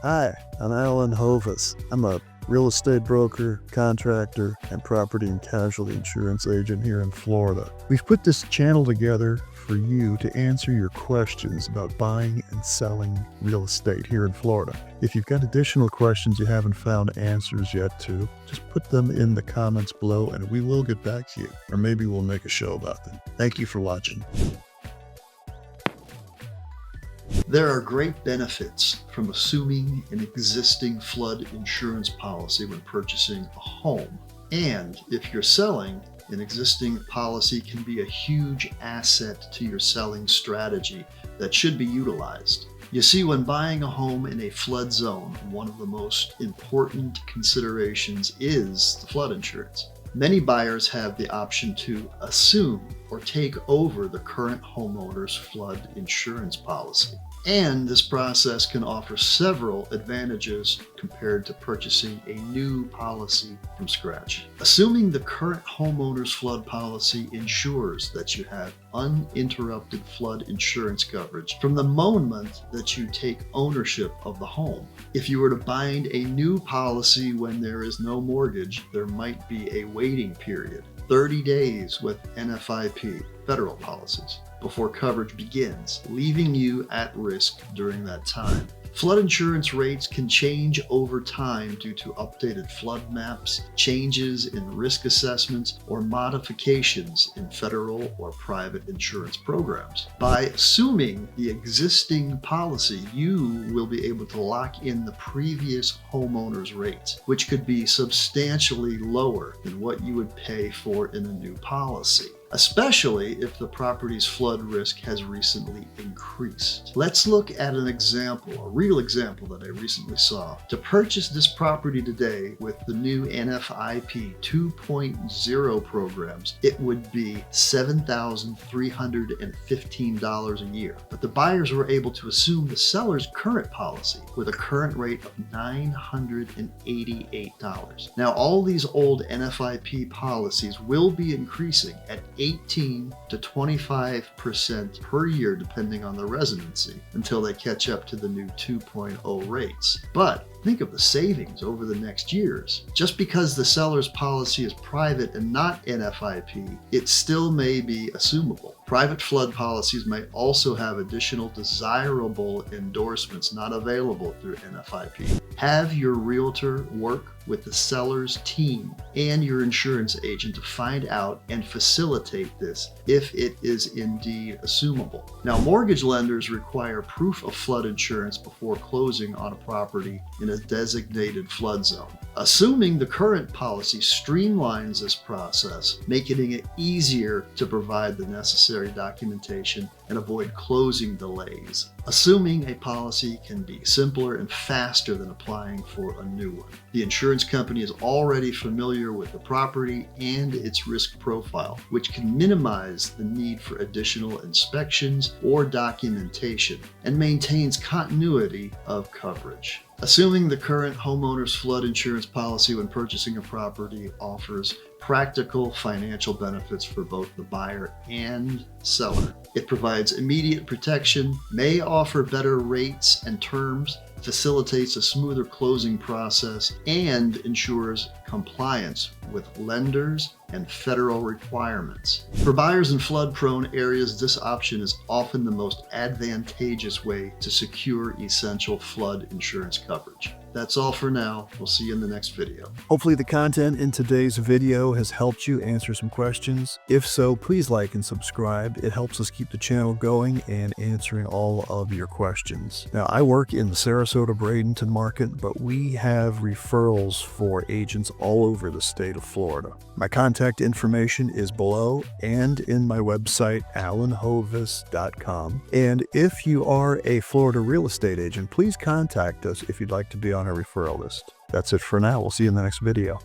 Hi, I'm Alan Hovis. I'm a real estate broker, contractor, and property and casualty insurance agent here in Florida. We've put this channel together for you to answer your questions about buying and selling real estate here in Florida. If you've got additional questions you haven't found answers yet to, just put them in the comments below and we will get back to you. Or maybe we'll make a show about them. Thank you for watching. There are great benefits from assuming an existing flood insurance policy when purchasing a home. And if you're selling, an existing policy can be a huge asset to your selling strategy that should be utilized. You see, when buying a home in a flood zone, one of the most important considerations is the flood insurance. Many buyers have the option to assume or take over the current homeowner's flood insurance policy. And this process can offer several advantages compared to purchasing a new policy from scratch. Assuming the current homeowner's flood policy ensures that you have uninterrupted flood insurance coverage from the moment that you take ownership of the home. If you were to bind a new policy when there is no mortgage, there might be a waiting period, 30 days with NFIP, federal policies, before coverage begins, leaving you at risk during that time. Flood insurance rates can change over time due to updated flood maps, changes in risk assessments, or modifications in federal or private insurance programs. By assuming the existing policy, you will be able to lock in the previous homeowner's rates, which could be substantially lower than what you would pay for in a new policy, especially if the property's flood risk has recently increased. Let's look at an example, a real example that I recently saw. To purchase this property today with the new NFIP 2.0 programs, it would be $7,315 a year. But the buyers were able to assume the seller's current policy with a current rate of $988. Now, all these old NFIP policies will be increasing at 18 to 25% per year depending on the residency until they catch up to the new 2.0 rates. But think of the savings over the next years. Just because the seller's policy is private and not NFIP, it still may be assumable. Private flood policies may also have additional desirable endorsements not available through NFIP. Have your realtor work with the seller's team and your insurance agent to find out and facilitate this if it is indeed assumable. Now, mortgage lenders require proof of flood insurance before closing on a property in a designated flood zone. Assuming the current policy streamlines this process, making it easier to provide the necessary documentation and avoid closing delays. Assuming a policy can be simpler and faster than applying for a new one. The insurance company is already familiar with the property and its risk profile, which can minimize the need for additional inspections or documentation and maintains continuity of coverage. Assuming the current homeowner's flood insurance policy when purchasing a property offers practical financial benefits for both the buyer and seller. It provides immediate protection, may offer better rates and terms, facilitates a smoother closing process, and ensures compliance with lenders and federal requirements. For buyers in flood-prone areas, this option is often the most advantageous way to secure essential flood insurance coverage. That's all for now. We'll see you in the next video. Hopefully the content in today's video has helped you answer some questions. If so, please like and subscribe. It helps us keep the channel going and answering all of your questions. Now, I work in the Sarasota-Bradenton market, but we have referrals for agents all over the state of Florida. My contact information is below and in my website, alanhovis.com. And if you are a Florida real estate agent, please contact us if you'd like to be on our referral list. That's it for now. We'll see you in the next video.